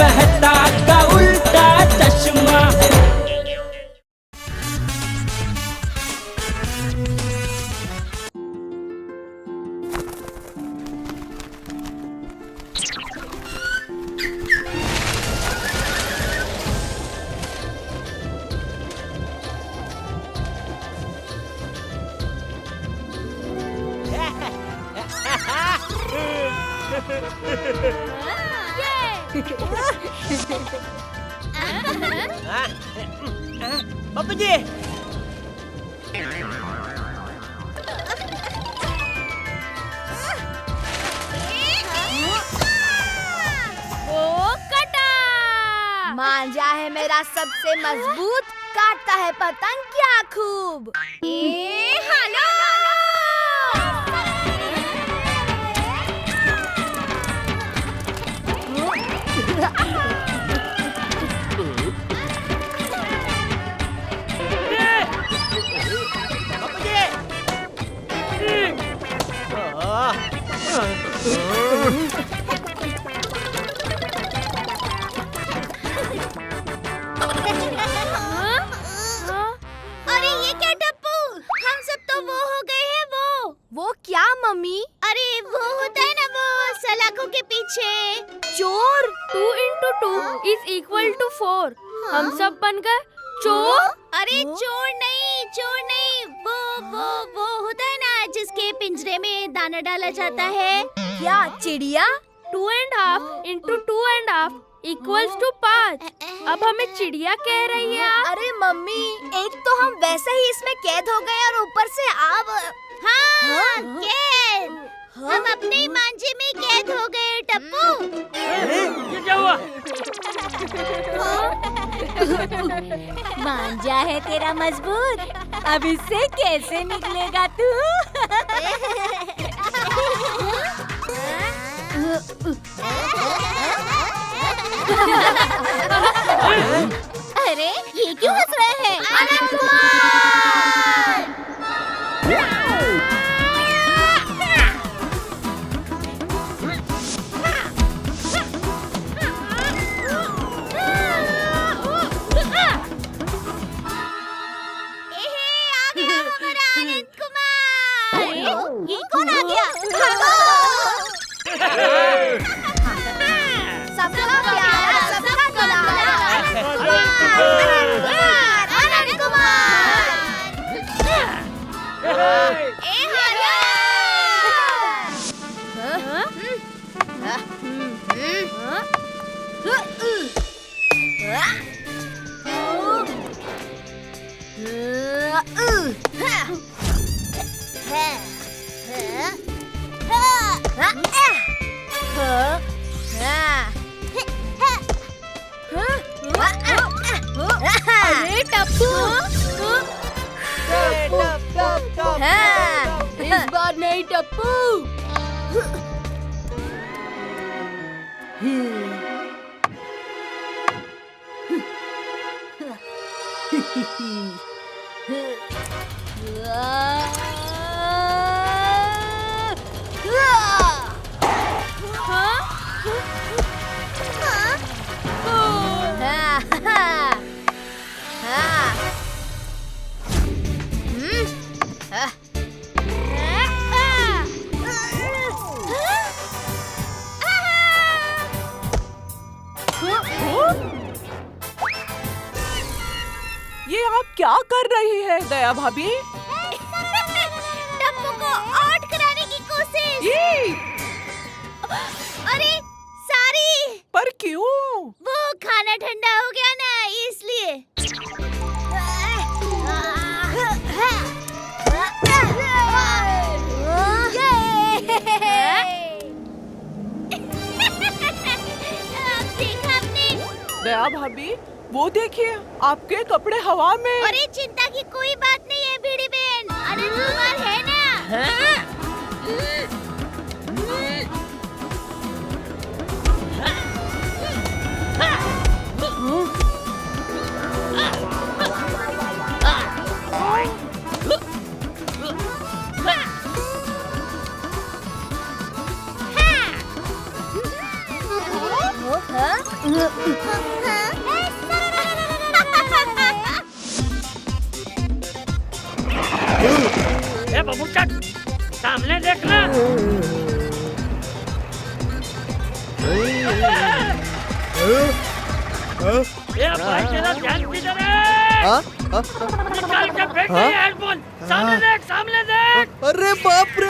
मेहता का उल्टा चश्मा। पापा जी, वो कटा। मांझा है मेरा सबसे मजबूत, काटता है पतंग क्या खूब। हेलो। अरे ये क्या टप्पू, हम सब तो वो हो गए हैं। वो क्या मम्मी? अरे वो होता है ना, वो सलाखों के पीछे। चोर। 2 into 2 is equal to 4। हम सब बन गए चोर। अरे चोर नहीं, वो होता है ना जिसके पिंजरे में दाना डाला जाता है। क्या चिड़िया? 2.5 into 2.5 equals to 5। अब हमें चिड़िया कह रही है आप? अरे मम्मी, एक तो हम वैसे ही इसमें कैद हो गए और ऊपर से आप। हाँ, कैद। हम अपने ही मांझे में कैद हो गए टप्पू। ये क्या हुआ? मांझा है तेरा मजबूत, अब इससे कैसे निकलेगा तू? अरे ये क्यों हंस रहे हैं? आनंद कुमार! ये कौन आ गया? सबका प्यारा, सबका दुलारा आनंद कुमार! अरे टप्पू, इस बार नहीं टप्पू। ये आप क्या कर रही है दया भाभी? टप्पू को आउट कराने की कोशिश। अरे सॉरी। पर क्यों? वो खाना ठंडा हो गया ना, इसलिए। देखा आपने? दया भाभी, वो देखिए आपके कपड़े हवा में। अरे चिंता की कोई बात नहीं है बीड़ी बहन, आनंद कुमार है ना। हाँ? ए बबू चक, सामने देखना। ए भाई तेरा ध्यान किधर है? निकाल के फेंक दे हेडफोन। सामने देख, सामने देख। अरे बाप रे!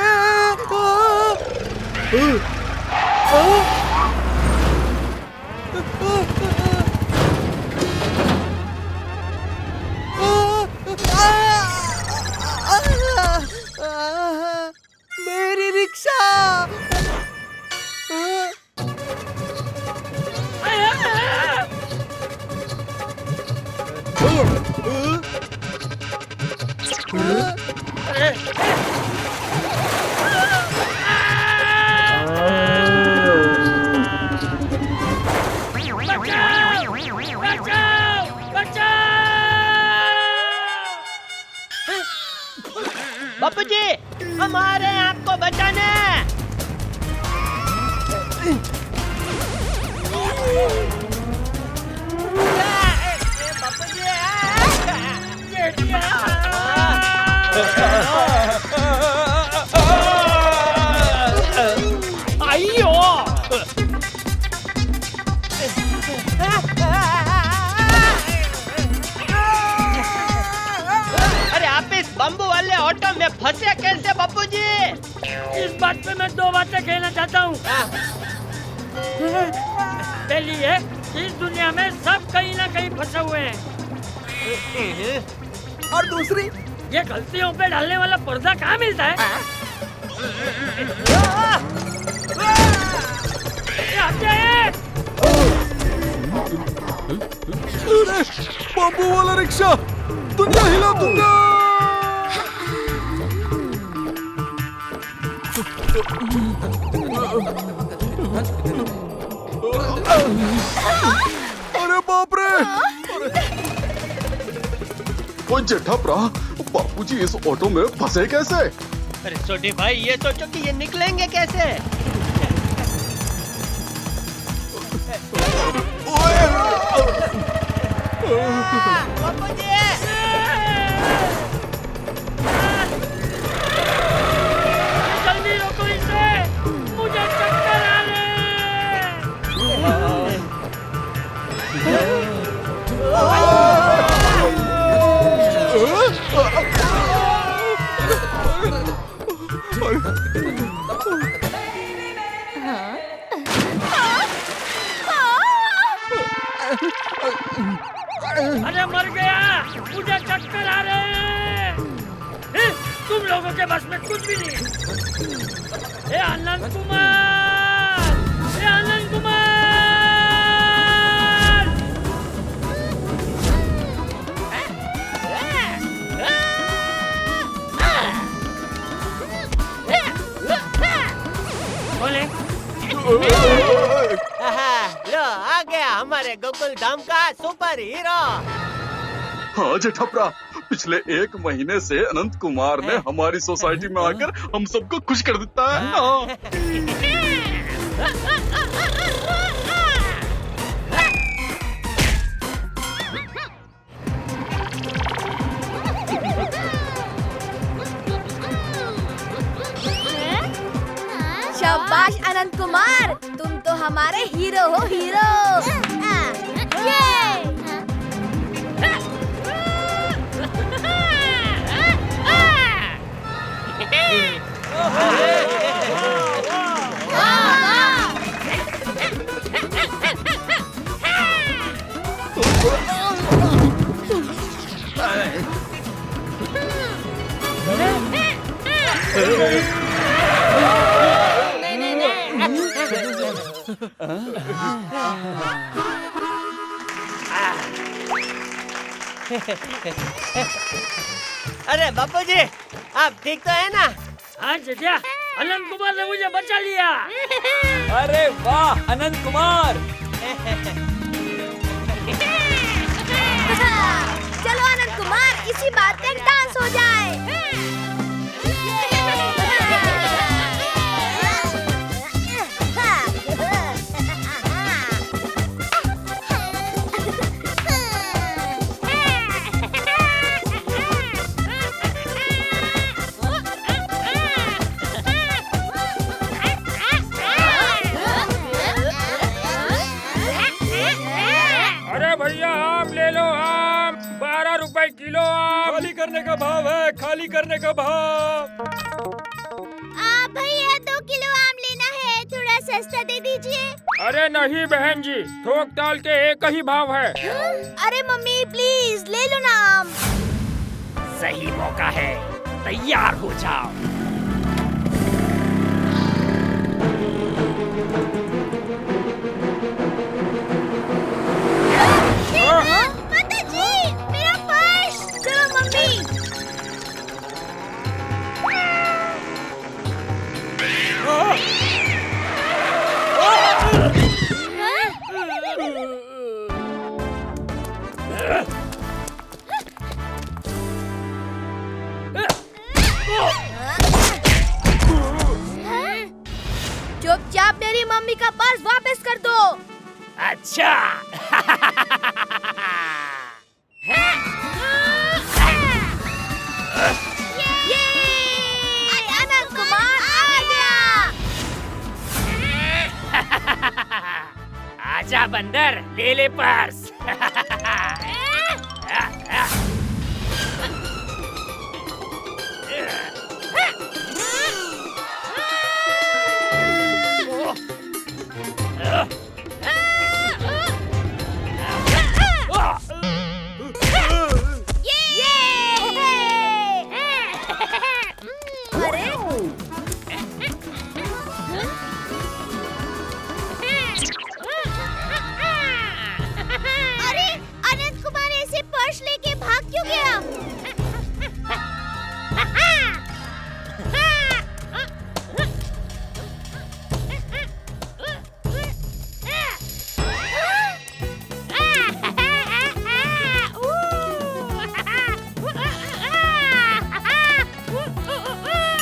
मेरी रिक्शा! बापू जी, हम आ रहे हैं आपको बचाने। बापू जी, आइयो। अरे आप इस बम्बू वाले ऑटो में फंसे कैसे बापू जी? इस बात पे मैं दो बातें कहना चाहता हूँ। पहली है कि इस दुनिया में सब कहीं ना कहीं फंसे हुए हैं, और दूसरी, ये गलतियों पे डालने वाला पर्दा कहाँ मिलता है? बाबू वाला रिक्शा दुनिया हिला दूंगा। अरे बाप रे! ओ जेठाप्रा, बापूजी इस ऑटो में फंसे कैसे? अरे छोटे भाई, ये सोचो कि ये निकलेंगे कैसे? जल्दी रोको इसे, मुझे चक्कर आ रहे अरे मर गया, मुझे चक्कर आ रहे हैं। तुम लोगों के बस में कुछ भी नहीं है। आनंद कुमार, आनंद कुमार! बोले लो, आ गया हमारे गोकुल धाम का सुपर हीरो। हाँ जेठाप्रा, पिछले 1 महीने से अनंत कुमार ने हमारी सोसाइटी में आकर हम सबको खुश कर देता है। शाबाश अनंत कुमार, तुम तो हमारे हीरो हो, हीरो। अरे बापू जी, आप ठीक तो है ना? हाँ जितिया, अनंत कुमार ने मुझे बचा लिया। अरे वाह अनंत कुमार! चलो अनंत कुमार, इसी बात पे डांस हो जाए। रुपए किलो आम। खाली करने का भाव है, खाली करने का भाव। भैया 2 किलो आम लेना है, थोड़ा सस्ता दे दीजिए। अरे नहीं बहन जी, थोक ताल के एक ही भाव है। अरे मम्मी प्लीज ले लो ना आम। सही मौका है, तैयार हो जाओ। माता जी, मेरा पर्स। चलो मम्मी। चुपचाप मेरी मम्मी का पर्स वापस कर दो। अच्छा। अनंत कुमार आ गया। आजा बंदर, ले ले पर्स। अरे अनंत कुमार ऐसे पर्स लेके भाग क्यों गया?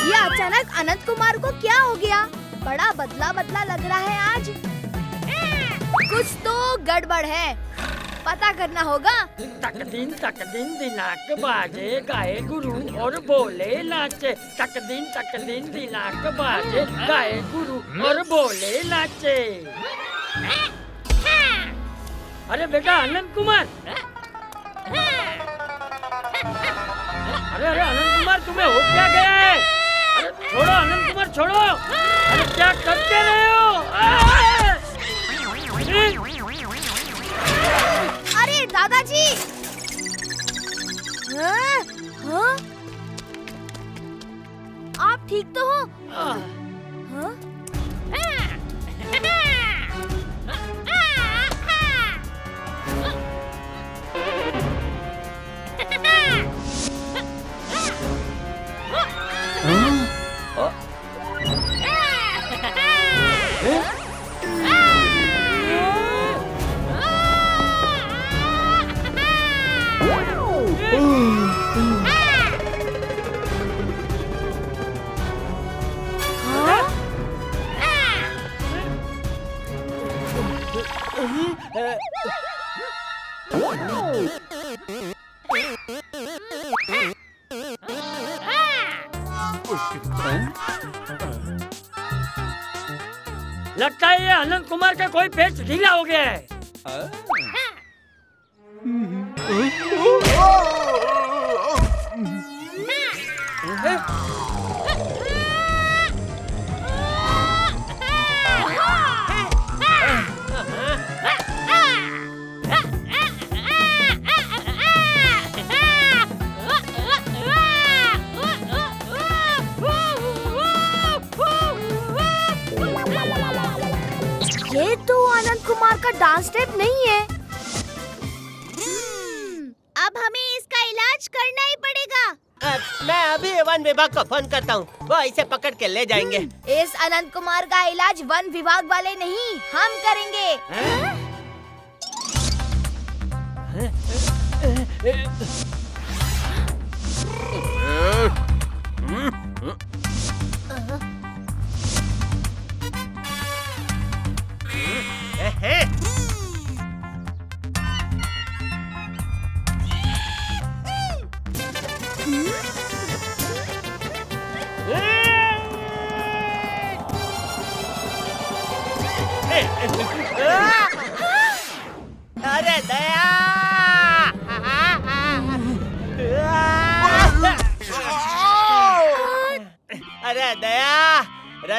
ये अचानक अनंत कुमार को क्या हो गया? बड़ा बदला बदला लग रहा है आज। कुछ तो गड़बड़ है, पता करना होगा। तक दिन दिनाक बाजे, गाए गुरु और बोले नाचे। तक दिन दिनाक बाजे, गाए गुरु और बोले नाचे। अरे बेटा अनंत कुमार, अरे अनंत कुमार, तुम्हें हो क्या गया है? अरे छोड़ो अनंत कुमार, छोड़ो। अरे क्या करते रहे हो? अरे दादाजी। हाँ? हाँ? आप ठीक तो हो? हाँ? लगता है ये अनंत कुमार का कोई पेच ढीला हो गया है। ये तो अनंत कुमार का डांस स्टेप नहीं है। अब हमें इसका इलाज करना ही पड़ेगा। मैं अभी वन विभाग को फोन करता हूँ, वो इसे पकड़ के ले जाएंगे। इस अनंत कुमार का इलाज वन विभाग वाले नहीं, हम करेंगे। अरे दया!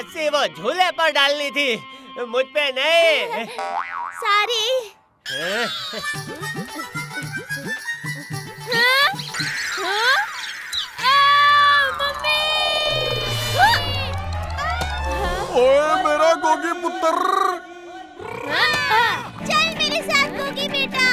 रस्सी वो झूले पर डालनी थी, मुझ पे नहीं। सॉरी। ओए मेरा गोगी पुत्र। चल मेरे साथ गोगी बेटा।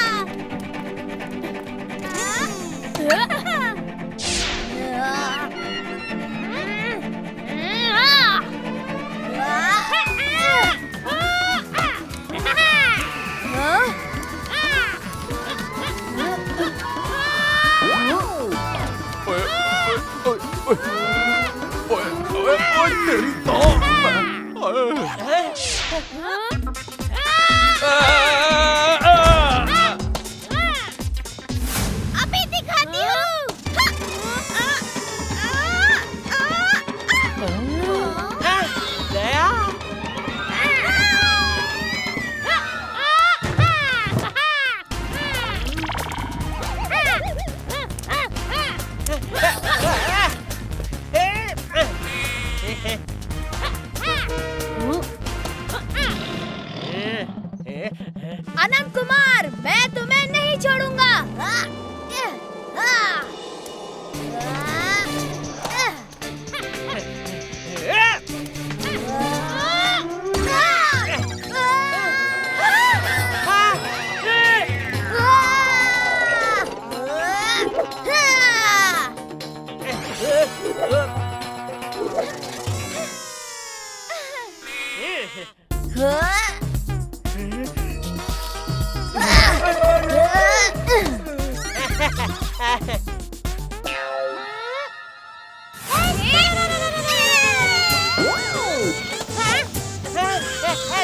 ओए तेरी तो। अभी दिखाती हूँ। दया, अनंत कुमार, मैं तुम्हें नहीं छोड़ूंगा।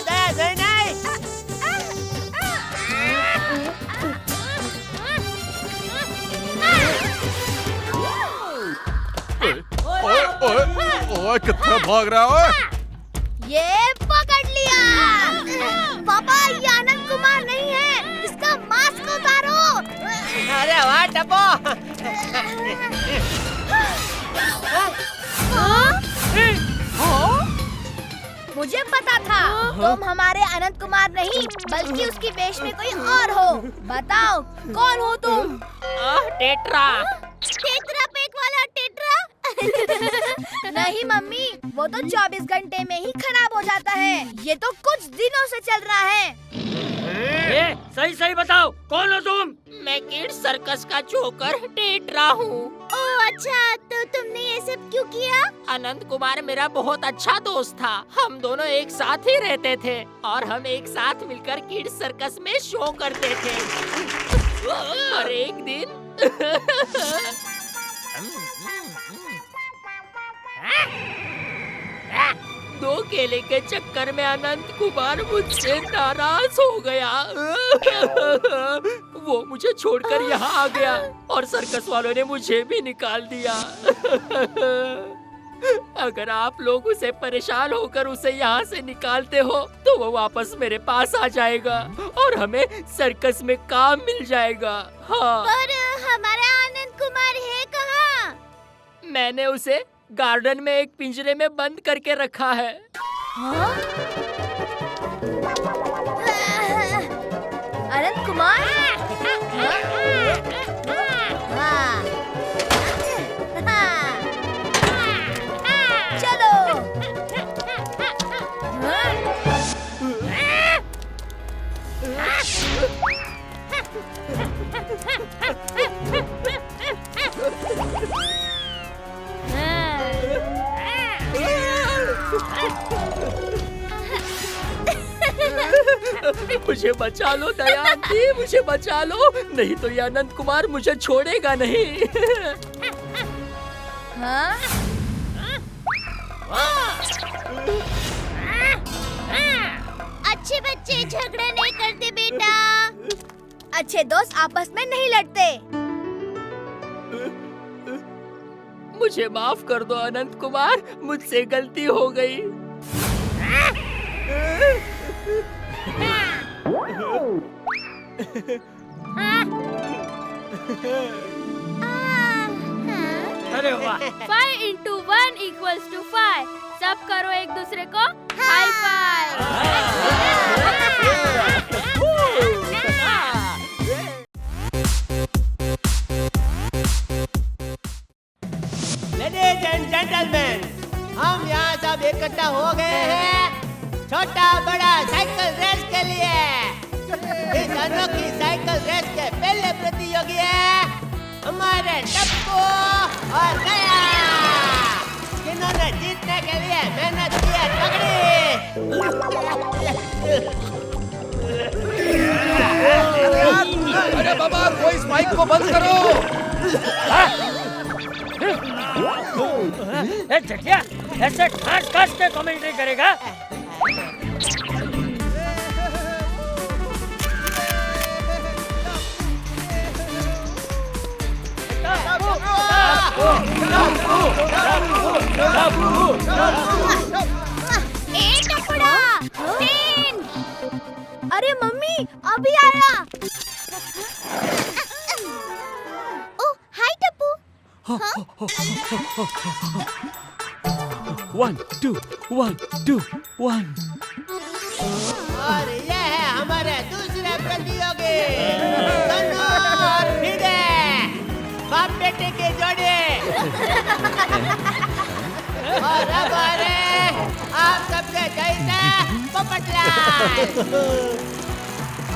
दया नहीं नहीं। ओए कितना भाग रहा है? ये पकड़ लिया। पापा, ये अनंत कुमार नहीं है, इसका मास्क उतारो। अरे वाह टप्पो। मुझे पता था तुम हमारे अनंत कुमार नहीं बल्कि उसकी वेश में कोई और हो। बताओ कौन हो तुम? टेट्रा। टेट्रा पैक वाला टेट्रा। नहीं मम्मी, वो तो 24 घंटे में ही खराब हो जाता है। ये तो कुछ दिनों से चल रहा है। सही सही बताओ, कौन हो तुम? मैं किड सर्कस का जोकर टेट्रा हूँ। ओह अच्छा, तो तुमने ये सब क्यों किया? अनंत कुमार मेरा बहुत अच्छा दोस्त था। हम दोनों एक साथ ही रहते थे और हम एक साथ मिलकर किड सर्कस में शो करते थे। और एक दिन दो केले के चक्कर में अनंत कुमार मुझसे नाराज हो गया। वो मुझे छोड़कर यहाँ आ गया और सर्कस वालों ने मुझे भी निकाल दिया। अगर आप लोग उसे परेशान होकर उसे यहाँ से निकालते हो तो वो वापस मेरे पास आ जाएगा और हमें सर्कस में काम मिल जाएगा। हाँ। पर हमारा आनंद कुमार है कहाँ? मैंने उसे गार्डन में एक पिंजरे में बंद करके रखा है। अनंत कुमार? चलो। मुझे बचा लो दया आंटी, मुझे बचा लो, नहीं तो ये अनंत कुमार मुझे छोड़ेगा नहीं। हाँ? अच्छे बच्चे झगड़ा नहीं करते बेटा। अच्छे दोस्त आपस में नहीं लड़ते। मुझे माफ कर दो अनंत कुमार, मुझसे गलती हो गई। अरे वाह। 5 into 1 equals to 5. सब करो एक दूसरे को high five. Ladies and gentleman, हम यहाँ सब इकट्ठा हो गए हैं छोटा बड़ा साइकिल रेस के लिए। इस अनोखी साइकिल रेस के पहले प्रतियोगी है हमारे टप्पू और गया, जिन्होंने जीतने के लिए मेहनत की है तगड़ी। अरे बाबा, कोई इस माइक को बंद करो। ए जटिया, ऐसे खास खास के कमेंट्री करेगा? एक टुकड़ा 3। अरे मम्मी, अभी आया। ओ हाय टप्पू। 1 2 1 2 1। और ये है हमारे दूसरे प्रतियोगी तनु और भिड़े, बाप बेटे की जोड़ी। और अब आ रहे आप सबसे जैसे पोपटलाल,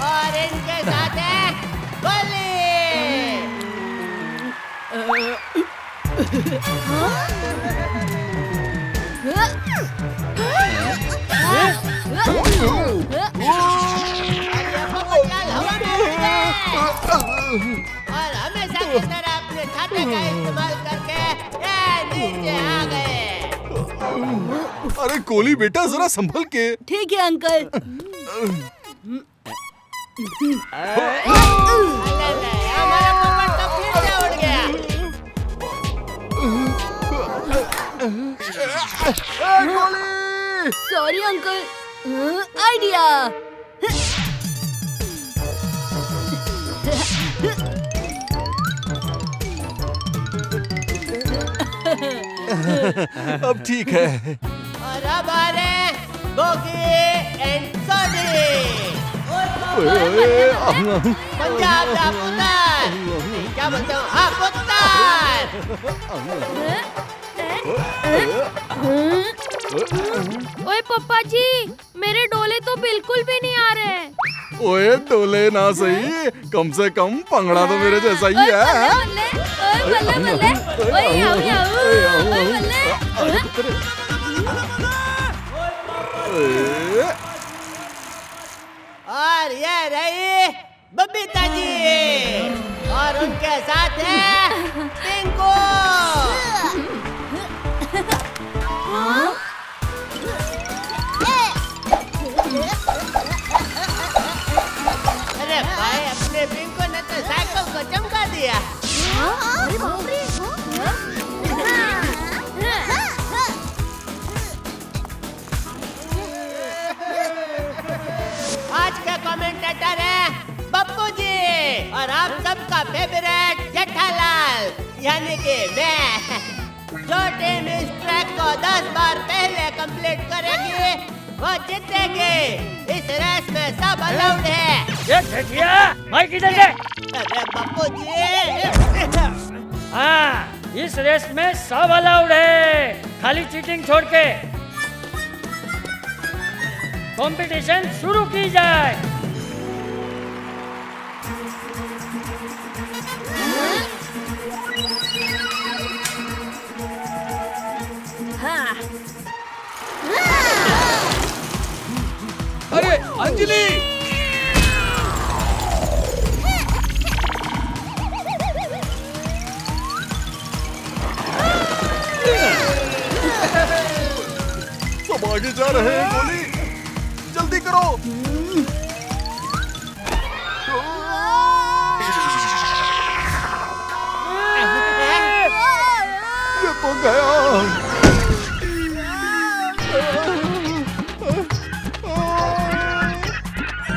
और इनके साथ है गोली। और हमेशा की तरह अपने छाते का इस्तेमाल करके ये नीचे आ गए। अरे कोली बेटा, जरा संभल के। ठीक है अंकल। हमारा पोपट तो फिर से उड़ गया। कोली! Sorry uncle, idea. अब ठीक है। और अब आ रहे गोगी एंड सोनी, पंजाब का पुत्र। क्या बोलते हो? हाँ, पुत्र। ओए पप्पा जी, मेरे डोले तो बिल्कुल भी नहीं आ रहे। ओए डोले ना सही, कम से कम पंगड़ा तो मेरे जैसा ही है। ओए बल्ले बल्ले, ओए आओ आओ, ओए बल्ले। और ये रही बबीता जी, और उनके साथ है टिंकू। अरे भाई, अपने पिंकू ने तो साइकिल को चमका दिया। आज का कमेंटेटर है बप्पू जी, और आप सबका फेवरेट जेठालाल, यानी कि मैं। जो टीम इस ट्रैक को 10 बार पहले कंप्लीट करेगी वो जीतेगी। इस रेस में सब अलाउड है। ये जटिया, माइक इधर दे। अरे बप्पू जी, हाँ, इस रेस में सब अलाउड है, खाली चीटिंग छोड़ के। कंपटीशन शुरू की जाए। अरे अंजलि, सब आगे जा रहे हैं। गोली, जल्दी करो। ये तो गया।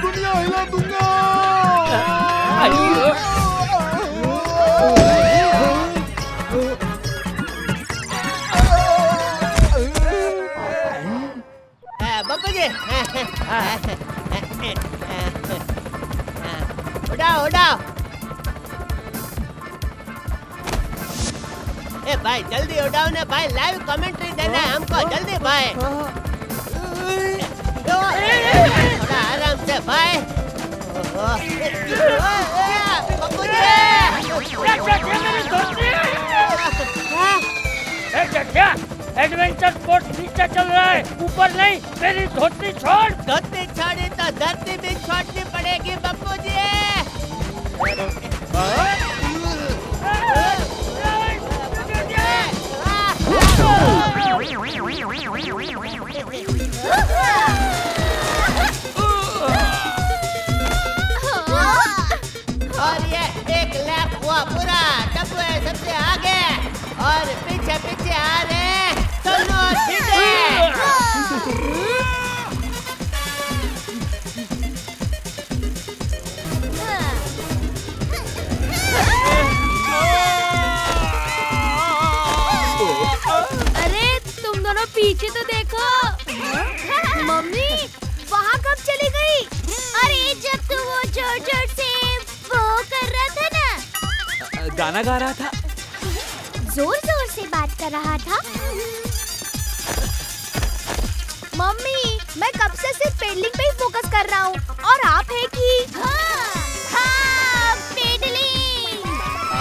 दुनिया हिला दूंगा। उड़ाओ उड़ाओ। ए भाई जल्दी उड़ाओ ना भाई, लाइव कमेंट्री देना है हमको, जल्दी भाई। थोड़ा आराम से भाई। पप्पू क्या एडवेंचर स्पोर्ट्स नीचे चल रहा है, ऊपर नहीं। मेरी धोती छोड़। धोती छोड़ी तो धरती भी छोड़नी पड़ेगी पप्पू जी। और ये एक लैप हुआ पूरा। टप्पू है सबसे आगे और पीछे पीछे आ रहे दोनों सीधे। अरे तुम दोनों पीछे तो देखो। मम्मी वहाँ कब चली गई? अरे जब तू वो जोर-जोर से वो कर रहा था ना, गाना गा रहा था। जोर-जोर से बात कर रहा था। मम्मी मैं कब से सिर्फ पेडलिंग पे ही फोकस कर रहा हूँ और आप है कि हाँ, पेडलिंग।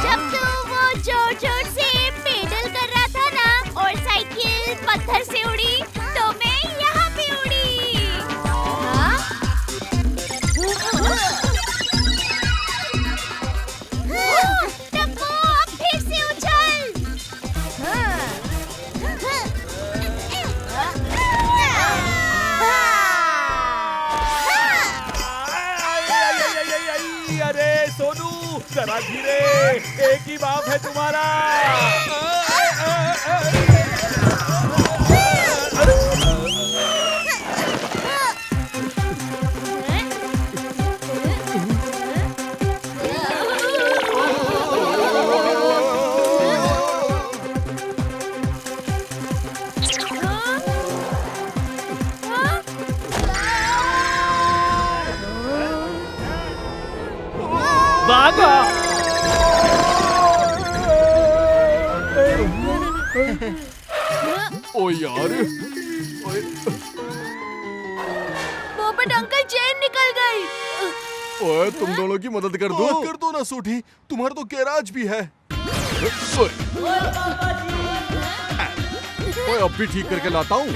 जब तू वो जोर-जोर से पेडल कर रहा था ना और साइकिल पत्थर से उड़ी, तो मैं यहाँ पे उड़ी। हाँ? टप्पू अब फिर से उछल। अरे सोनू जरा धीरे, एक ही बाप है तुम्हारा। भागा। ओ यार, पोपट अंकल चेन निकल गई। ओए तुम दोनों की मदद कर दो ना सूठी, तुम्हारा तो गैराज भी है। ओए अब भी ठीक करके लाता हूँ।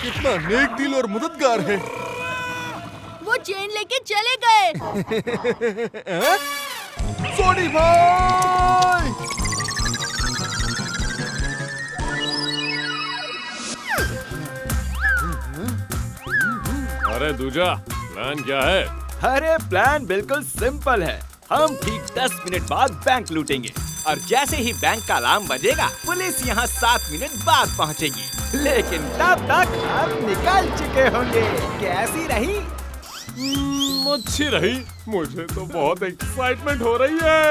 कितना नेक दिल और मददगार है। वो चेन लेके चले गए। सोनी भाई अरे दूजा, प्लान क्या है? अरे प्लान बिल्कुल सिंपल है। हम ठीक 10 मिनट बाद बैंक लूटेंगे और जैसे ही बैंक का अलार्म बजेगा पुलिस यहाँ 7 मिनट बाद पहुँचेगी। लेकिन तब तक हम निकल चुके होंगे। कैसी रही? अच्छी रही। मुझे तो बहुत एक्साइटमेंट हो रही है।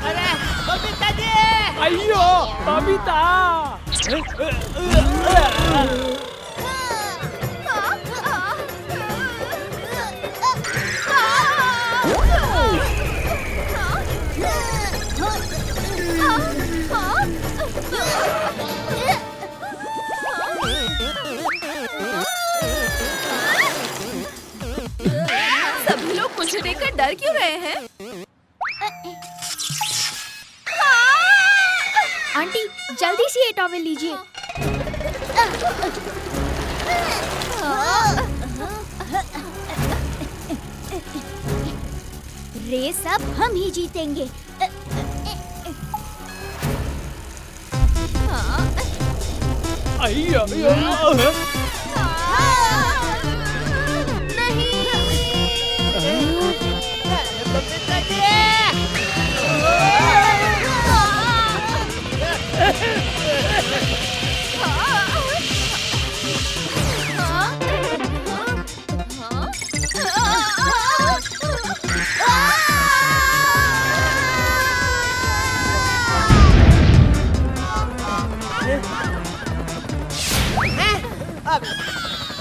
अरे बबीता जी! अयो बबीता। सभी लोग मुझे देखकर डर क्यों रहे हैं? आंटी जल्दी से ये टॉवेल लीजिए। रेस अब हम ही जीतेंगे।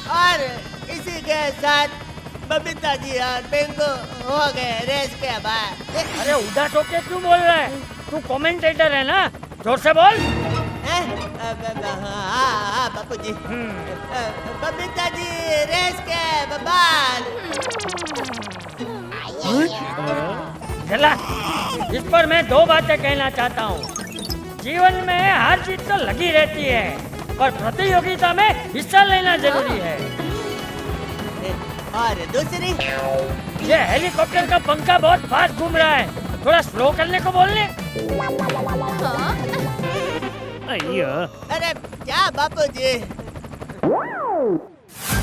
और इसी के साथ बबीता जी और पिंकू हो गए रेस के बाद। अरे उदास होके क्यों बोल रहा है? तू कमेंटेटर है ना, जोर से बोल। हाँ बापू जी। बबीता जी रेस के बाद। चला, इस पर मैं दो बातें कहना चाहता हूँ। जीवन में हार जीत तो लगी रहती है, पर प्रतियोगिता में हिस्सा लेना जरूरी है। और दूसरी, ये हेलीकॉप्टर का पंखा बहुत फास्ट घूम रहा है, थोड़ा स्लो करने को बोलने। अरे क्या बापू जी।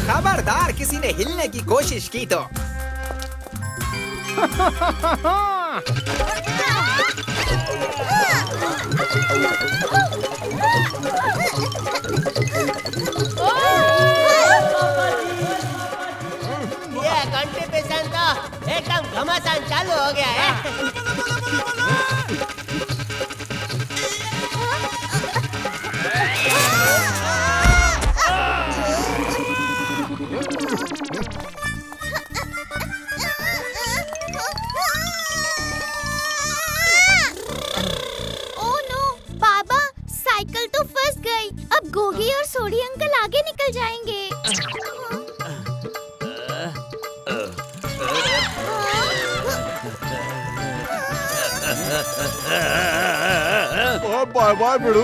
खबरदार किसी ने हिलने की कोशिश की तो। ये कंट्रीब्यूशन तो एकदम घमासान चालू हो गया है। ओह नो, बाबा साइकिल तो फंस गई। अब गोगी और सोडी अंकल आगे निकल जाएंगे। Bye bye बिड़ू।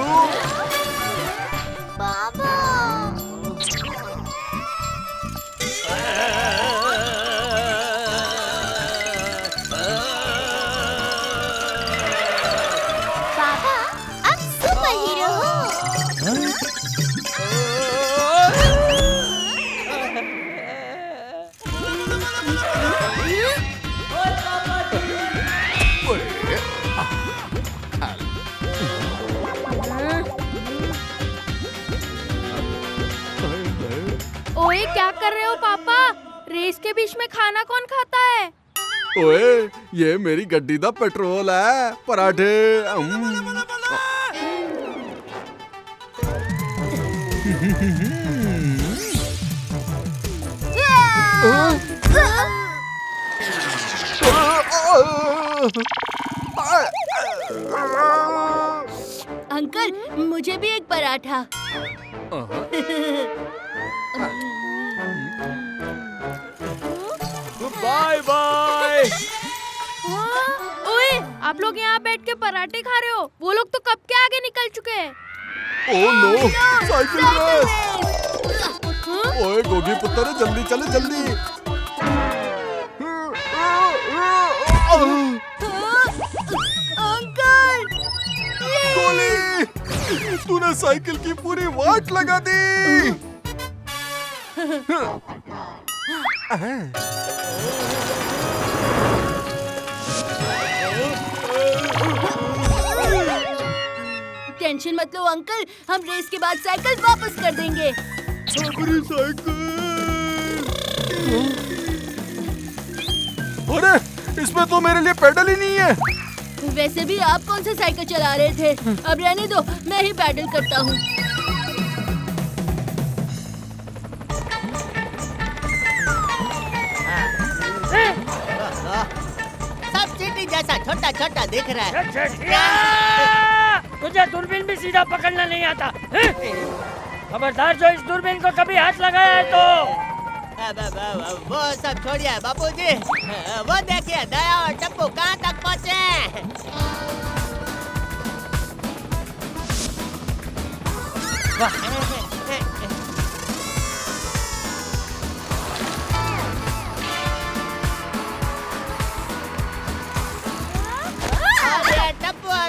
बाबा बाबा अब सुपर हीरो हो। ओए क्या कर रहे हो पापा? रेस के बीच में खाना कौन खाता है? ओए ये मेरी गड्डी दा पेट्रोल है। पराठे। अंकल मुझे भी एक पराठा। Bye bye. ओए आप लोग यहाँ बैठ के पराठे खा रहे हो, वो लोग तो कब के आगे निकल चुके हैं। Oh no, cycle race. ओए गोगी पुत्र जल्दी चले जल्दी। अंकल गोली, तूने साइकिल की पूरी वाट लगा दी। टेंशन मत लो अंकल, हम रेस के बाद साइकिल वापस कर देंगे। मेरी साइकिल। अरे इसमें तो मेरे लिए पेडल ही नहीं है। वैसे भी आप कौन सा साइकिल चला रहे थे? अब रहने दो, मैं ही पैडल करता हूँ। सब चींटी जैसा छोटा छोटा दिख रहा है। तुझे दूरबीन भी सीधा पकड़ना नहीं आता हैं? खबरदार जो इस दूरबीन को कभी हाथ लगाया है तो। वो सब छोड़िए बापूजी, वो देखिए दया और टप्पू कहाँ तक पहुँचे।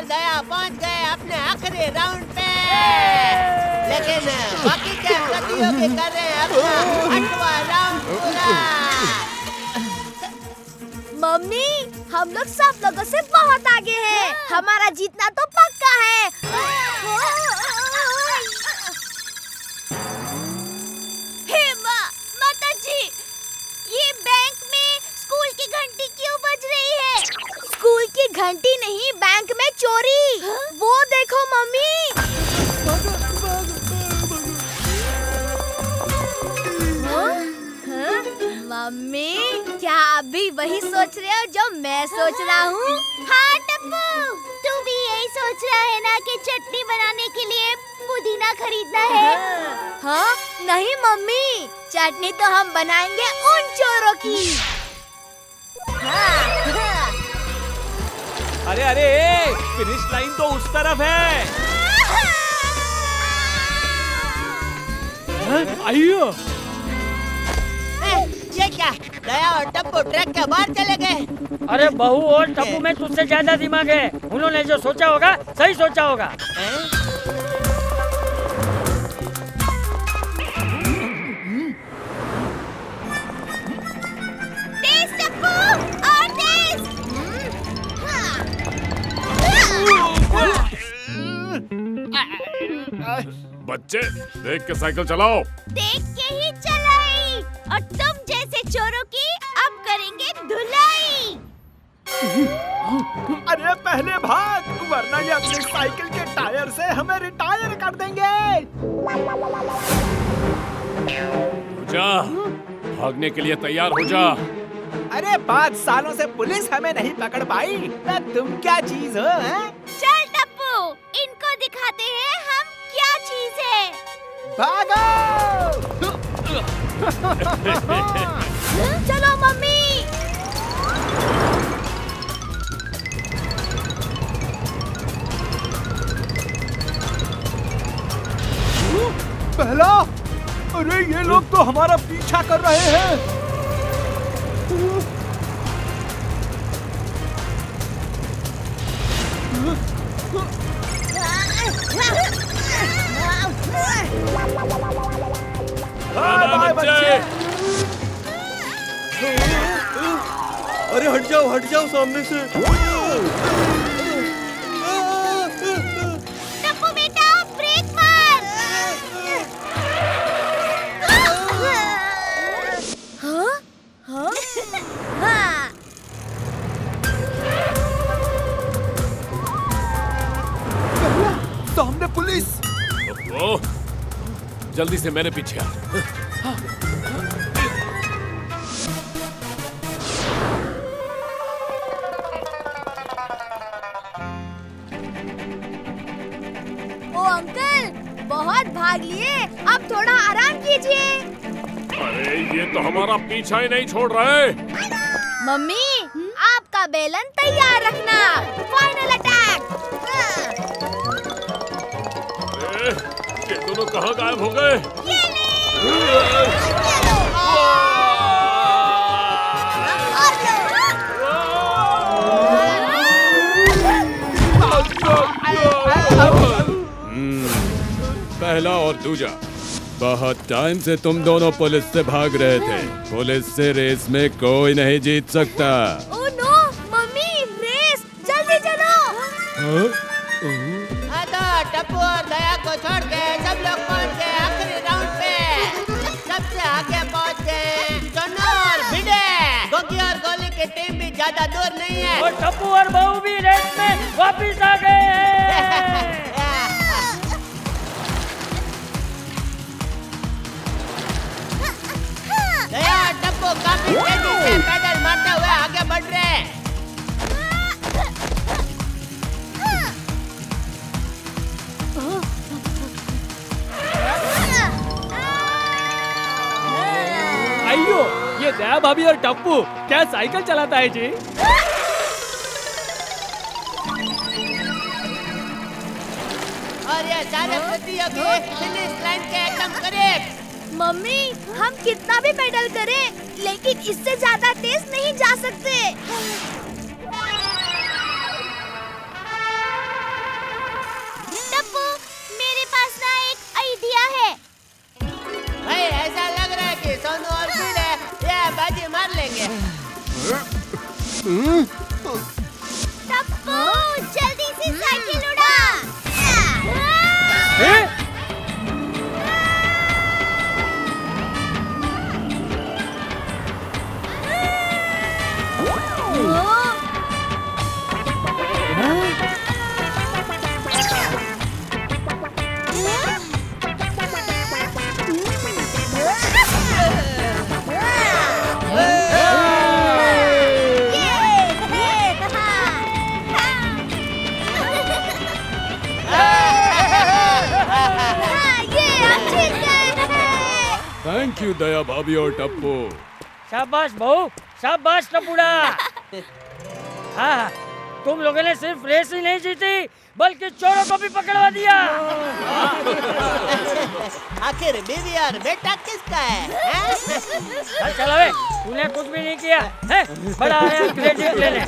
और दया पहुंच गए अपने आखिरी राउंड पे, लेकिन बाकी के प्रतियोगी कर रहे हैं अपना 8वां राउंड पूरा। मम्मी, हम लोग सब लोगों से बहुत आगे हैं। हमारा जीतना तो पक्का है। हे माता जी, ये बैंक में स्कूल की घंटी क्यों बज रही है? स्कूल की घंटी नहीं, बैंक में चोरी। वो देखो मम्मी। मम्मी, क्या आप भी वही सोच रहे हो जो मैं सोच रहा हूँ? हाँ टप्पू, तू भी यही सोच रहा है ना कि चटनी बनाने के लिए पुदीना खरीदना है? हाँ? नहीं मम्मी, चटनी तो हम बनाएंगे उन चोरों की। अरे अरे, फिनिश लाइन तो उस तरफ है। आइयो, ये क्या, दया और टप्पू ट्रैक के बाहर चले गए। अरे बहू और टप्पू में तुझसे ज्यादा दिमाग है। उन्होंने जो सोचा होगा सही सोचा होगा। तेज टप्पू, और तेज। बच्चे देख के साइकिल चलाओ। देख के ही चलाई, और तुम जैसे चोरों की अब करेंगे धुलाई। अरे पहले भाग, वरना ये अपनी साइकिल के टायर से हमें रिटायर कर देंगे। जा, भागने के लिए तैयार हो जा। अरे 5 सालों से पुलिस हमें नहीं पकड़ पाई, तो तुम क्या चीज हो? हैं? चल टप्पू, इनको दिखाते हैं हम क्या चीज है। भागो! चलो मम्मी। पहला, अरे ये लोग तो हमारा पीछा कर रहे हैं। बाय बच्चे। अरे हट जाओ सामने से। टप्पू बेटा, ब्रेक मार। हाँ? हाँ? हाँ। सामने पुलिस। ओह, जल्दी से मेरे पीछे आ। ओ अंकल, बहुत भाग लिए, अब थोड़ा आराम कीजिए। अरे ये तो हमारा पीछा ही नहीं छोड़ रहे। मम्मी, आपका बेलन तैयार रखना। Final attack. अरे, ये दोनों कहाँ गायब हो गए? पहला और दूजा, बहुत टाइम से तुम दोनों पुलिस से भाग रहे थे। पुलिस से रेस में कोई नहीं जीत सकता। ओह नो, मम्मी, रेस, जल्दी चलो। हाँ तो टप्पू और दया को छोड़ के सब लोग पहुंच गए आखिरी राउंड पे। सबसे आगे पहुंच गए चन्नू और भिड़े। गोगी और गोली की टीम भी ज्यादा दूर नहीं है। और टप्पू और बहू भी रेस में वापिस आ गए हैं। दया और टप्पू काफी तेजी से पैडल मारते हुए आगे बढ़ रहे हैं। आइयो, ये दया भाभी और टप्पू क्या साइकिल चलाता है जी? और ये सारे प्रतियोगी फिनिश लाइन के एकदम करीब। मम्मी, हम कितना भी पेडल करें, लेकिन इससे ज्यादा तेज नहीं जा सकते। टप्पू जल्दी से साइकिल उड़ा। थैंक यू दया भाभी और टप्पू। शाबाश बहू, शाबाश टपुड़ा। हाँ, तुम लोगों ने सिर्फ रेस ही नहीं जीती बल्कि चोरों को भी पकड़वा दिया। आखिर बीवी और बेटा किसका है? चलो बे, तूने कुछ भी नहीं किया है? बड़ा आया क्रेडिट लेने।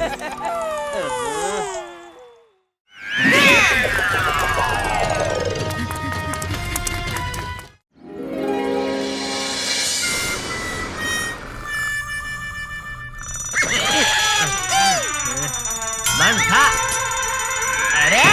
मन था। अरे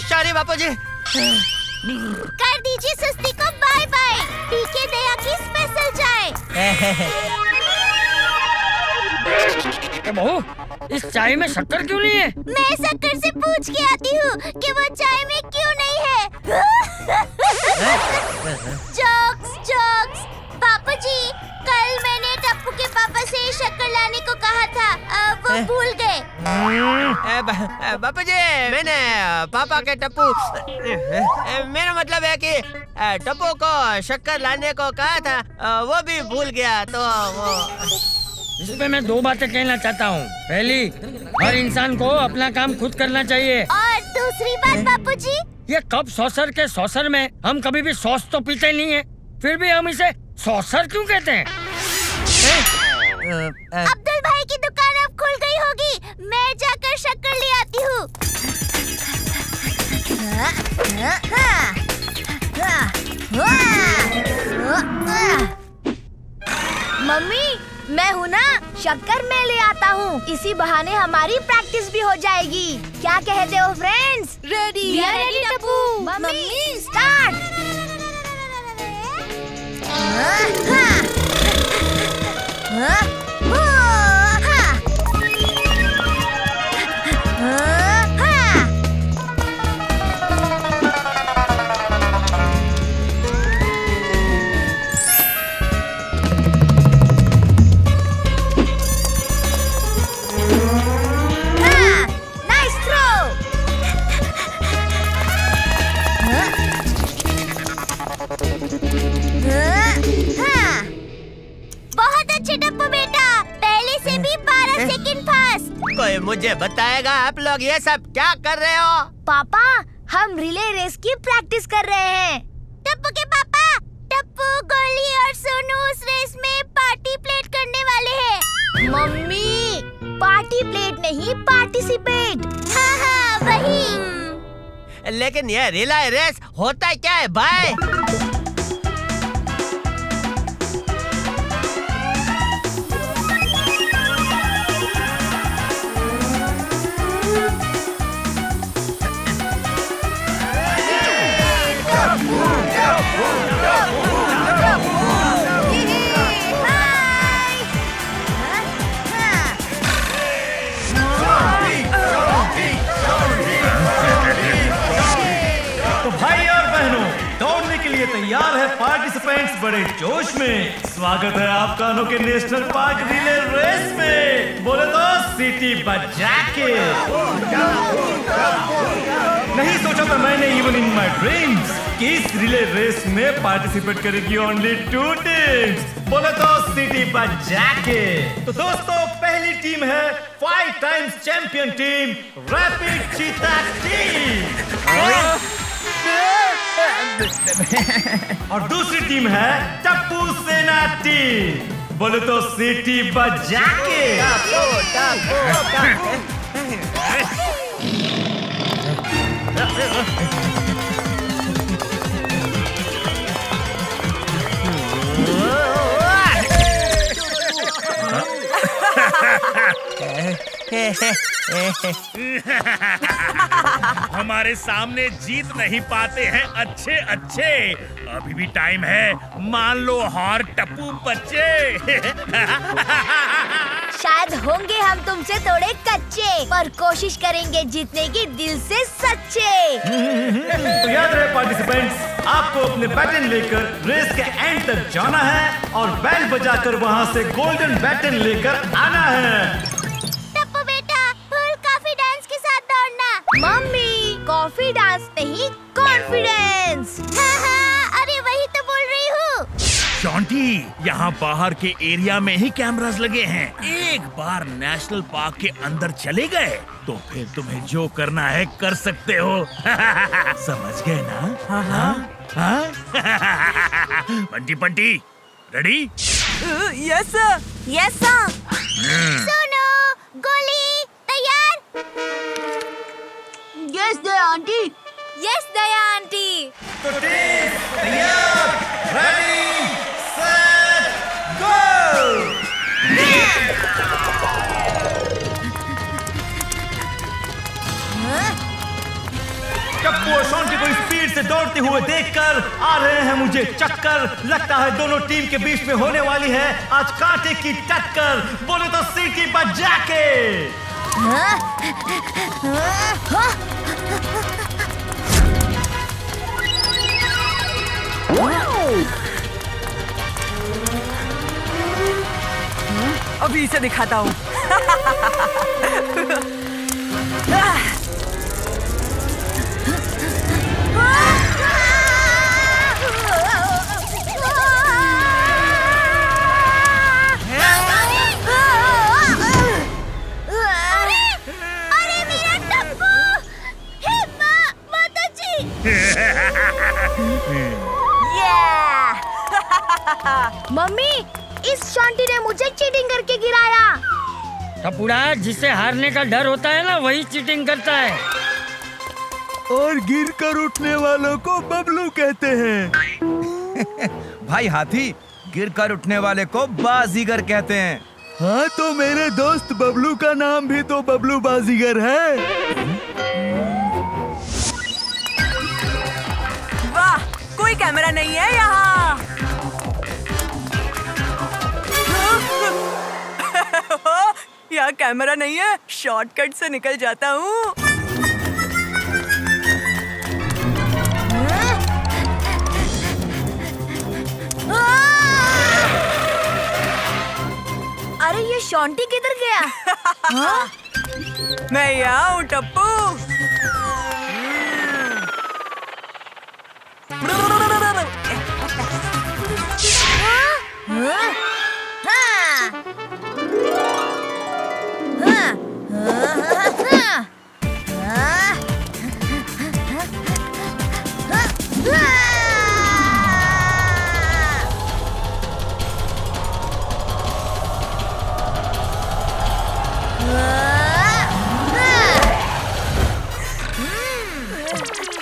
सॉरी बापू जी। कर दीजिए सुस्ती को बाय बाय। पीके दया की स्पेशल चाय। बहू, इस चाय में शक्कर क्यों नहीं है? मैं शक्कर से पूछ के आती हूँ कि वो चाय में क्यों नहीं है। Jokes jokes. बापूजी, कल मैंने टप्पू के पापा से शक्कर लाने को कहा था, वो भूल गए। बापू जी, मैंने पापा के टप्पू, मेरा मतलब है कि टप्पू को शक्कर लाने को कहा था, वो भी भूल गया। तो वो इसमें मैं दो बातें कहना चाहता हूँ। पहली, हर इंसान को अपना काम खुद करना चाहिए। और दूसरी बात बापूजी, ये कप सॉसर के सॉसर में हम कभी भी सॉस तो पीते नहीं है, फिर भी हम इसे सॉसर क्यों कहते हैं? अब्दुल भाई की दुकान अब खुल गई होगी, मैं जाकर शक्कर ले आती हूँ। मम्मी, मैं हूँ ना, शक्कर मैं ले आता हूँ। इसी बहाने हमारी प्रैक्टिस भी हो जाएगी। क्या कहते हो friends? Ready. Ready Tappu. Mummy start. कोई मुझे बताएगा आप लोग ये सब क्या कर रहे हो? पापा, हम रिले रेस की प्रैक्टिस कर रहे हैं। टप्पू के पापा, टप्पू, गोली और सोनू उस रेस में पार्टी प्लेट करने वाले हैं। मम्मी, पार्टी प्लेट नहीं, पार्टिसिपेट। हाँ हाँ वही। लेकिन ये रिले रेस होता क्या है भाई? लिए तैयार है पार्टिसिपेंट्स बड़े जोश में। स्वागत है आपका अनोखे नेशनल पार्क रिले रेस में। बोले तो सीटी बजा के। नहीं सोचा था मैंने इवन इन माय ड्रीम्स कि इस रिले रेस में पार्टिसिपेट करेगी ओनली 2 टीम्स। बोले तो सीटी बजा के। तो दोस्तों पहली टीम है 5 टाइम्स चैंपियन टीम रैपिड चीता टीम और दूसरी टीम है टप्पू सेना टीम। बोले तो सीटी बजा के। हमारे सामने जीत नहीं पाते हैं अच्छे अच्छे। अभी भी टाइम है, मान लो हार टप्पू बच्चे। शायद होंगे हम तुमसे थोड़े कच्चे, पर कोशिश करेंगे जीतने की दिल से सच्चे। तो याद रहे पार्टिसिपेंट्स, आपको अपने बैटन लेकर रेस के एंड तक जाना है और बैल बजाकर वहाँ से गोल्डन बैटन लेकर आना है। टप्पू बेटा, फुल कॉफी डांस के साथ दौड़ना। मम्मी, कॉफी डांस नहीं, कॉन्फिडेंस। हाँ, अरे वही तो बोल रही हूँ। शॉन्टी, यहाँ बाहर के एरिया में ही कैमरास लगे हैं। एक बार नेशनल पार्क के अंदर चले गए तो फिर तुम्हें जो करना है कर सकते हो। समझ गए ना? हाँ? Bunty Bunty, ready? Yes sir, yes sir. सुनो, गोली तैयार। यस दया आंटी, यस दया आंटी। तो टीम तैयार, रेडी, सेट, गो। टप्पू और शॉन्टी को स्पीड से दौड़ते हुए देखकर आ रहे हैं मुझे चक्कर। लगता है दोनों टीम के बीच में होने वाली है आज कांटे की टक्कर। बोले तो सीटी बजा के। अभी इसे दिखाता हूँ। मम्मी, इस शॉन्टी ने मुझे चीटिंग करके गिराया। टपुड़ा, जिसे हारने का डर होता है ना, वही चीटिंग करता है। और गिर कर उठने वालों को बबलू कहते हैं। भाई हाथी, गिर कर उठने वाले को बाजीगर कहते हैं। हाँ, तो मेरे दोस्त बबलू का नाम भी तो बबलू बाजीगर है। वाह, कोई कैमरा नहीं है यहाँ। यहाँ कैमरा नहीं है, शॉर्टकट से निकल जाता हूँ। अरे ये शॉन्टी किधर गया? हाँ? मैं यहाँ हूँ टप्पू।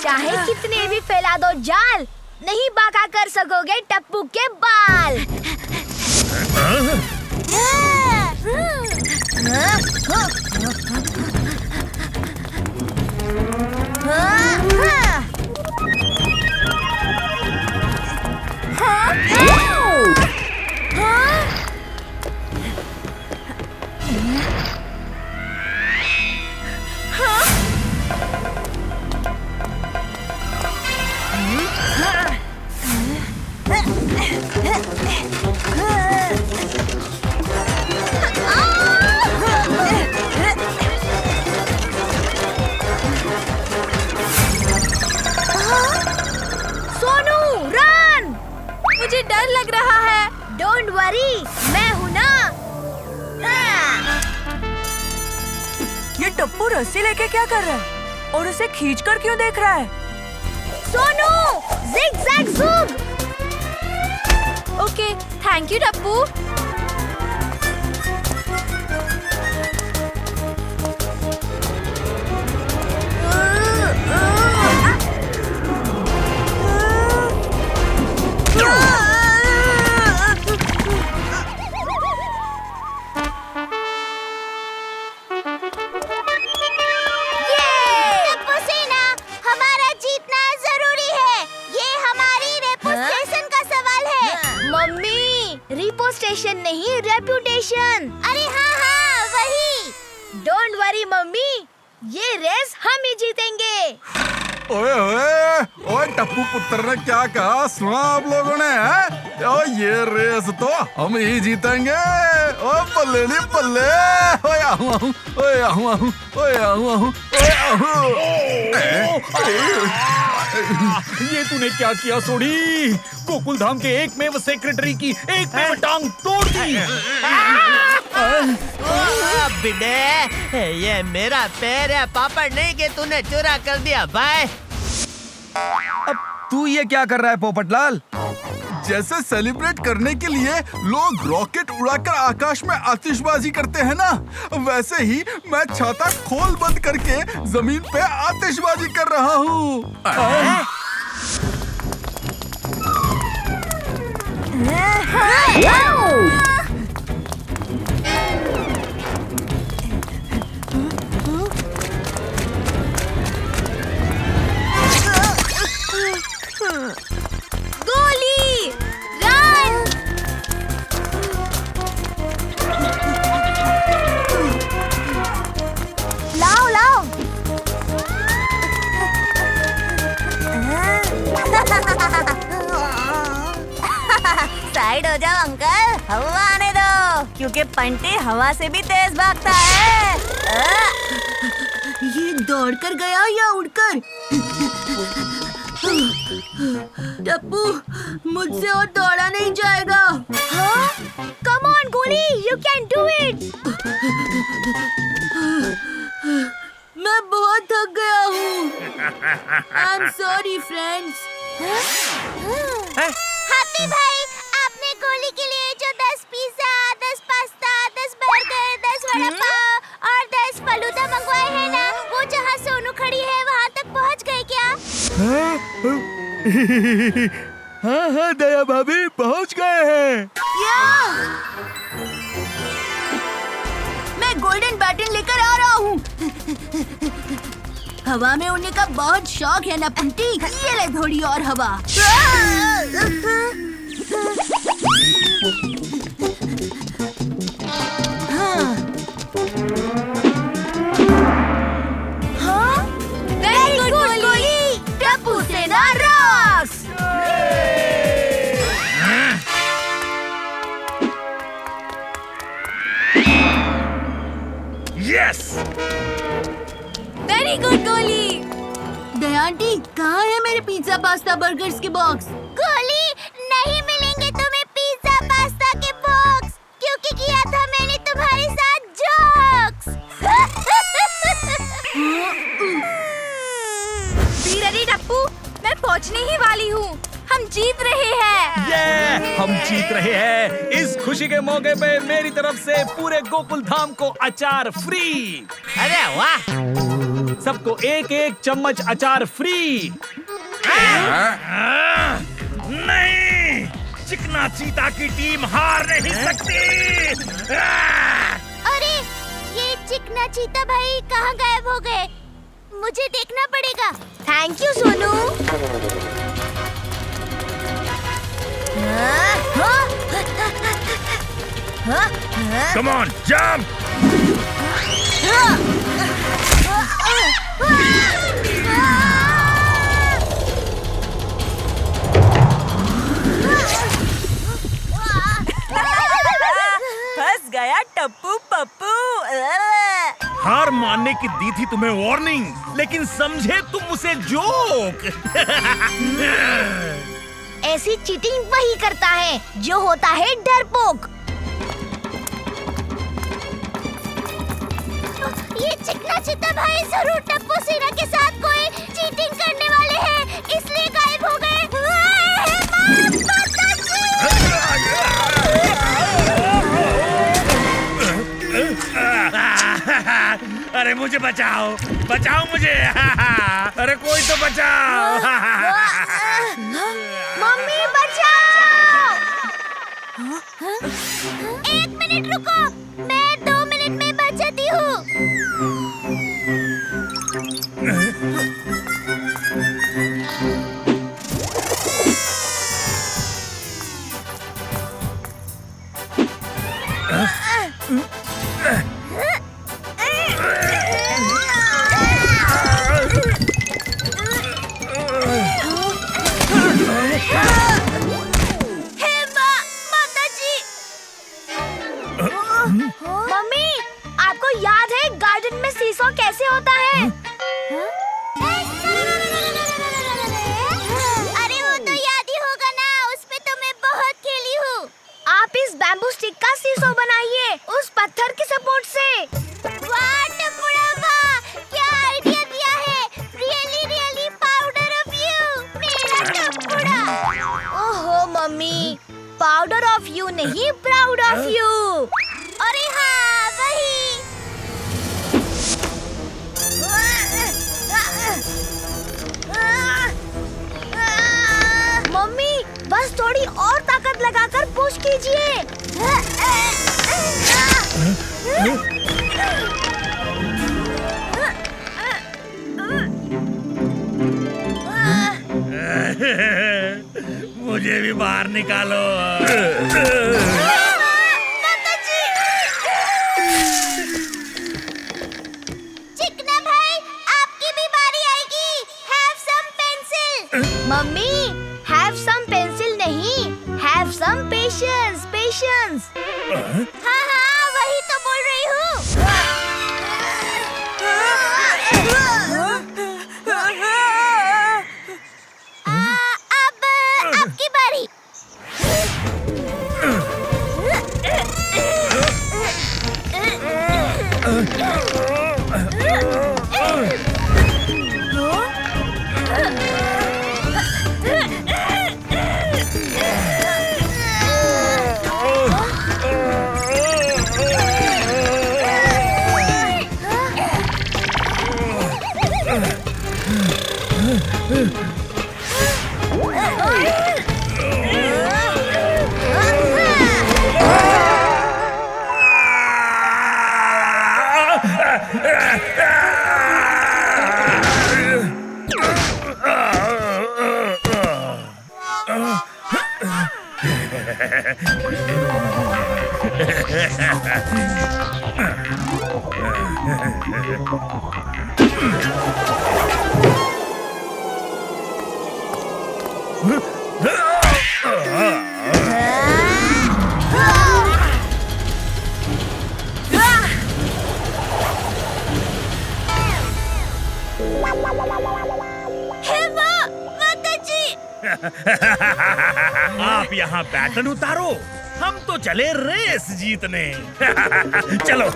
चाहे कितने भी फैला दो जाल, नहीं बाका कर सकोगे टप्पू के बाल। डर लग रहा है। डोंट वरी, मैं हूँ ना। ये टप्पू रस्सी लेके क्या कर रहा है और उसे खींचकर क्यों देख रहा है? सोनू, जिग जैग ज़ूग। Okay, thank you Tappu. Station नहीं, रेप्यूटेशन। अरे हाँ हाँ वही। डोंट वरी मम्मी, ये रेस हम ही जीतेंगे। ओए ओए ओए टप्पू पुत्र ने क्या कहा सुना आप लोगों ने? है ओ ये रेस तो हम ही जीतेंगे। ओ बल्ले नी बल्ले। ओए आहू आहू ओए आहू आहू ओए आहू आहू ओए आहू। ये तूने क्या किया सोडी? गोकुल धाम के एकमेव सेक्रेटरी की एकमेव टांग तोड़ दी। बिडे, ये मेरा पैर है, पापड़ नहीं कि तूने चुरा कर दिया भाई। अब तू ये क्या कर रहा है पोपटलाल? जैसे सेलिब्रेट करने के लिए लोग रॉकेट उड़ाकर आकाश में आतिशबाजी करते हैं ना, वैसे ही मैं छाता खोल बंद करके जमीन पे आतिशबाजी कर रहा हूँ। गोली रन। लाओ लाओ। साइड हो जाओ अंकल, हवा आने दो, क्योंकि पंटे हवा से भी तेज भागता है। ये दौड़कर गया या उड़कर? टप्पू, मुझसे और दौड़ा नहीं जाएगा। हाँ? Come on, गोली, you can do it. मैं बहुत थक गया हूँ। I'm sorry, friends. हैप्पी भाई, आपने गोली के लिए जो 10 pizza, 10 pasta, 10 burger, 10 vada pav और 10 फलूदा मंगवाए हैं ना, वो जहाँ सोनू खड़ी है वहाँ तक पहुँच गए क्या? हाँ हाँ दया भाभी, पहुँच गए हैं। मैं गोल्डन बैटन लेकर आ रहा हूँ। हवा में उड़ने का बहुत शौक है ना पंटी? ये ले थोड़ी और हवा। हाँ? वेरी गुड गोली, टप्पू सेना रॉक्स। यस, वेरी गुड गोली। दयांटी, कहाँ है मेरे पिज्जा पास्ता बर्गर्स के बॉक्स? गोली, नहीं मिलेंगे तुम्हें पिज्जा पास्ता के बॉक्स, क्योंकि किया था मैंने तुम्हारे साथ जोक्स। बी रेडी टप्पू, मैं पहुंचने ही वाली हूँ। हम जीत रहे हैं। ये हम जीत रहे हैं। इस खुशी के मौके पे मेरी तरफ से पूरे गोकुल धाम को अचार फ्री। अरे वाह, सबको एक एक चम्मच अचार फ्री। नहीं, चिकना चीता की टीम हार नहीं सकती। अरे, ये चिकना चीता भाई कहाँ गायब हो गए? मुझे देखना पड़ेगा। Thank you Sonu. Come on, jump. फंस गया टप्पू पप्पू। हार मानने की दी थी तुम्हें वार्निंग, लेकिन समझे तुम उसे जोक। ऐसी चीटिंग वही करता है जो होता है डरपोक। ये चिकना चित्ता भाई जरूर टप्पू सेना के साथ कोई चीटिंग करने वाले हैं, इसलिए गायब हो गए। अरे मुझे बचाओ, बचाओ मुझे। अरे कोई तो बचाओ। मम्मी बचाओ। 1 मिनट रुको, मैं 2 मिनट में बचाती हूँ। मम्मी, आपको याद है गार्डन में सीसॉ कैसे होता है? अरे वो तो याद ही होगा ना, उस पे तो मैं बहुत खेली हूँ। आप इस बैम्बू स्टिक का सीसॉ बनाइए उस पत्थर की सपोर्ट से। वाह टप्पुड़ा वाह, क्या आइडिया दिया है। Really really powder of you मेरा टप्पुड़ा। ओहो मम्मी, पाउडर ऑफ यू नहीं, प्राउड ऑफ यू। अरे हाँ वही। मम्मी बस थोड़ी और ताकत लगाकर पुश कीजिए। मुझे भी बाहर निकालो। चिकना भाई, आपकी भी बारी आएगी। Have some pencil. Mummy, have some pencil नहीं, हैव सम पेशेंस, पेशेंस। हाँ हाँ वही तो बोल रही हूँ। अब आपकी बारी। आप यहाँ बैटन उतारो, हम तो चले रेस जीतने। चलो।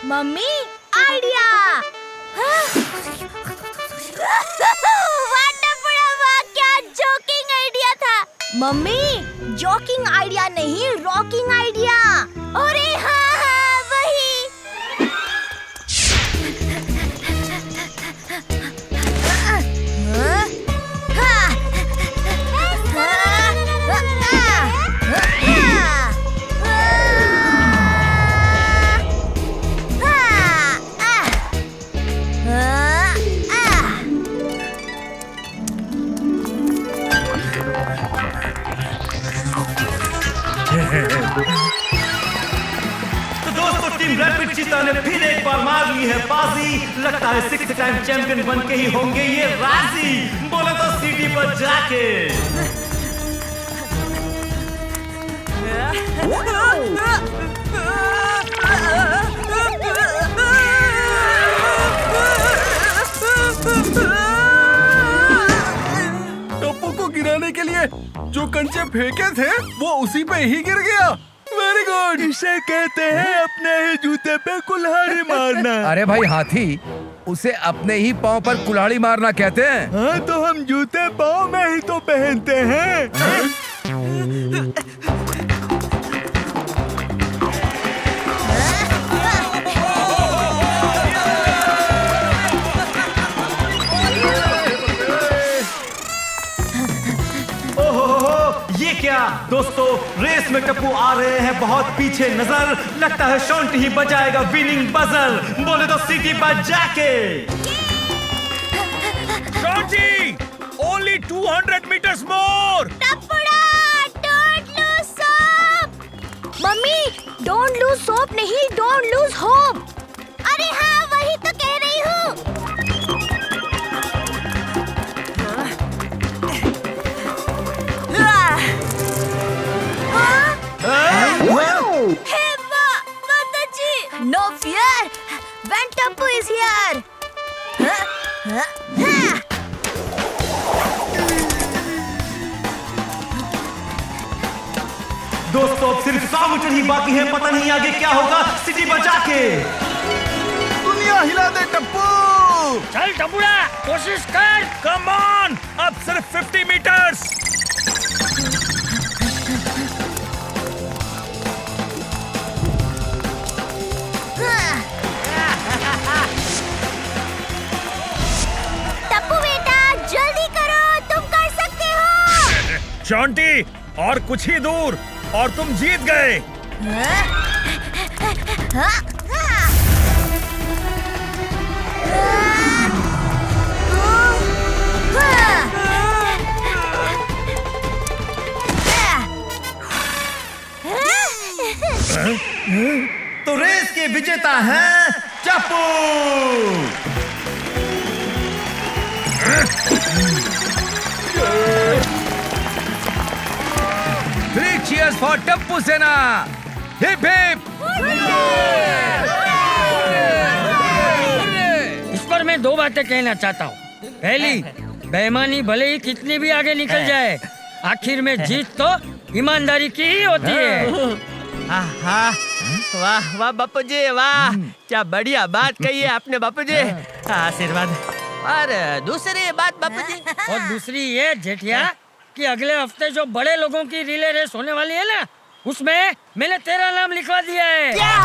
Mummy idea. क्या जोकिंग आइडिया था। मम्मी जोकिंग आइडिया नहीं, रॉकिंग आइडिया। अरे हाँ हाँ वही। बार मार ली है बाजी, लगता है 6 टाइम चैंपियन बन के ही होंगे ये राजी। बोले तो सिटी पर जाके। टप्पू को गिराने के लिए जो कंचे फेंके थे वो उसी पे ही गिर गया। Very good. इसे कहते हैं अपने ही जूते पे कुल्हाड़ी मारना। अरे भाई हाथी, उसे अपने ही पाँव पर कुल्हाड़ी मारना कहते हैं। हाँ तो हम जूते पाँव में ही तो पहनते हैं। ये क्या दोस्तों, रेस में टप्पू आ रहे हैं बहुत पीछे नजर। लगता है शॉन्टी ही बजाएगा विनिंग बजर। बोले तो सिटी पर जाके। शॉन्टी, only 200 metres more. Tappuda, don't lose soap. Mummy, don't lose soap नहीं, डोंट लूज होप। अरे हाँ, वही तो कह रही हूँ। No fear, when Tappu is here. दोस्तों अब सिर्फ 100 मीटर ही बाकी है, पता नहीं आगे क्या होगा। सिटी बचा के दुनिया हिला दे टप्पू। चल टप्पूड़ा, कोशिश कर। कम ऑन, अब सिर्फ 50 मीटर्स। टप्पू बेटा, जल्दी करो, तुम कर सकते हो। शॉन्टी, और कुछ ही दूर और तुम जीत गए। तो रेस के विजेता हैं टप्पू। 3 cheers for टप्पू सेना। Hip hip. इस पर मैं 2 बातें कहना चाहता हूँ। पहली, बेईमानी भले ही कितनी भी आगे निकल जाए, आखिर में जीत तो ईमानदारी की ही होती है। वाह वाह बापू जी, वाह क्या बढ़िया बात कही है आपने बापू जी। आशीर्वाद। और दूसरी बात बापू जी, और दूसरी ये जेठिया कि अगले हफ्ते जो बड़े लोगों की रिले रेस होने वाली है ना, उसमें मैंने तेरा नाम लिखवा दिया है। क्या?